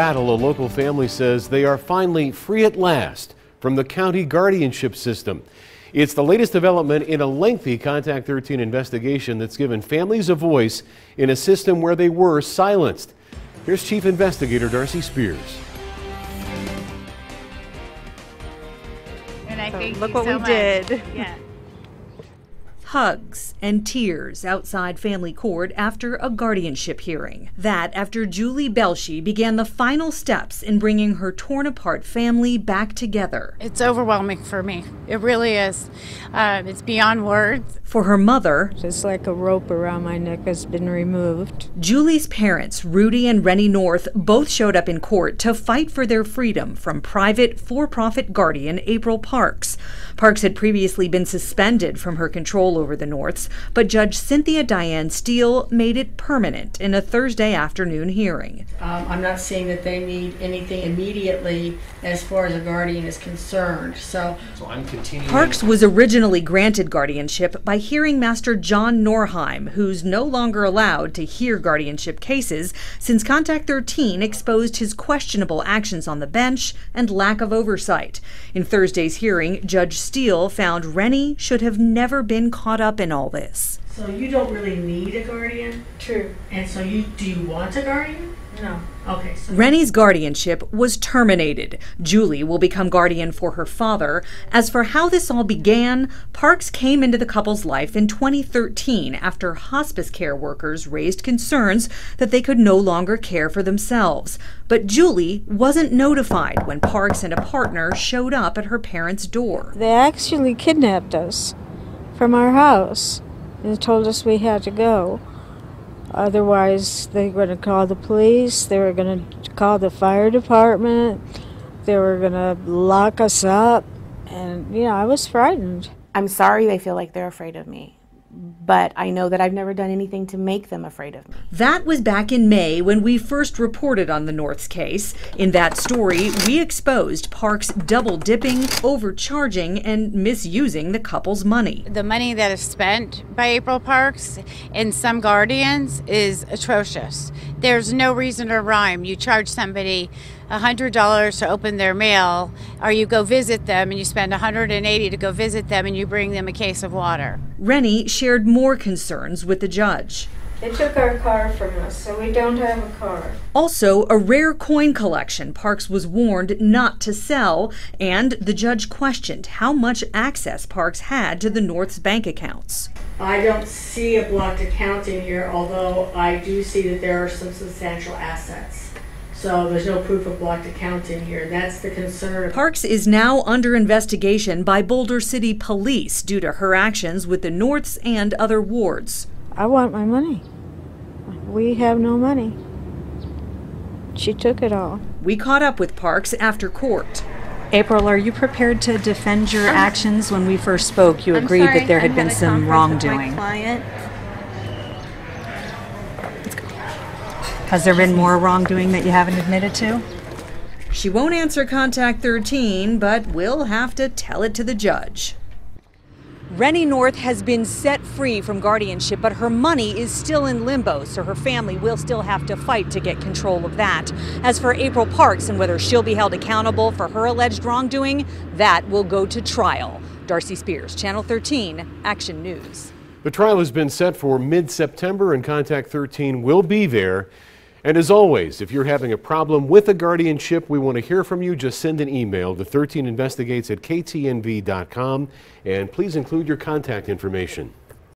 battle, a local family says they are finally free at last from the county guardianship system. It's the latest development in a lengthy Contact 13 investigation that's given families a voice in a system where they were silenced. Here's Chief Investigator Darcy Spears. And I think look what we did. Yeah. Hugs and tears outside family court after a guardianship hearing. That after Julie Belshie began the final steps in bringing her torn-apart family back together. It's overwhelming for me. It really is. It's beyond words. For her mother, just like a rope around my neck has been removed. Julie's parents, Rudy and Rennie North, both showed up in court to fight for their freedom from private, for-profit guardian April Parks. Parks had previously been suspended from her control over the Norths, but Judge Cynthia Diane Steele made it permanent in a Thursday afternoon hearing. I'm not saying that they need anything immediately as far as a guardian is concerned. So I'm continuing. Parks was originally granted guardianship by hearing master John Norheim, who's no longer allowed to hear guardianship cases since Contact 13 exposed his questionable actions on the bench and lack of oversight. In Thursday's hearing, Judge Steele found Rennie should have never been caught up in all this. So you don't really need a guardian? True. And so do you want a guardian? No. Okay. So Rennie's guardianship was terminated. Julie will become guardian for her father. As for how this all began, Parks came into the couple's life in 2013 after hospice care workers raised concerns that they could no longer care for themselves. But Julie wasn't notified when Parks and a partner showed up at her parents' door. They actually kidnapped us from our house and told us we had to go. Otherwise, they were going to call the police, they were going to call the fire department, they were going to lock us up, and, I was frightened. I'm sorry they feel like they're afraid of me, but I know that I've never done anything to make them afraid of me. That was back in May when we first reported on the North's case. In that story, we exposed Parks double-dipping, overcharging, and misusing the couple's money. The money that is spent by April Parks and some guardians is atrocious. There's no reason or rhyme. You charge somebody $100 to open their mail, or you go visit them and you spend $180 to go visit them and you bring them a case of water. Rennie shared more concerns with the judge. They took our car from us, so we don't have a car. Also, a rare coin collection Parks was warned not to sell, and the judge questioned how much access Parks had to the North's bank accounts. I don't see a blocked account in here, although I do see that there are some substantial assets. So there's no proof of blocked account in here. That's the concern. Parks is now under investigation by Boulder City Police due to her actions with the Norths and other wards. I want my money. We have no money. She took it all. We caught up with Parks after court. April, are you prepared to defend your actions? When we first spoke, you agreed that there had been some wrongdoing. Has there been more wrongdoing that you haven't admitted to? She won't answer Contact 13, but we'll have to tell it to the judge. Rennie North has been set free from guardianship, but her money is still in limbo, so her family will still have to fight to get control of that. As for April Parks and whether she'll be held accountable for her alleged wrongdoing, that will go to trial. Darcy Spears, Channel 13, Action News. The trial has been set for mid-September, and Contact 13 will be there. And as always, if you're having a problem with a guardianship, we want to hear from you. Just send an email to 13investigates@ktnv.com, and please include your contact information.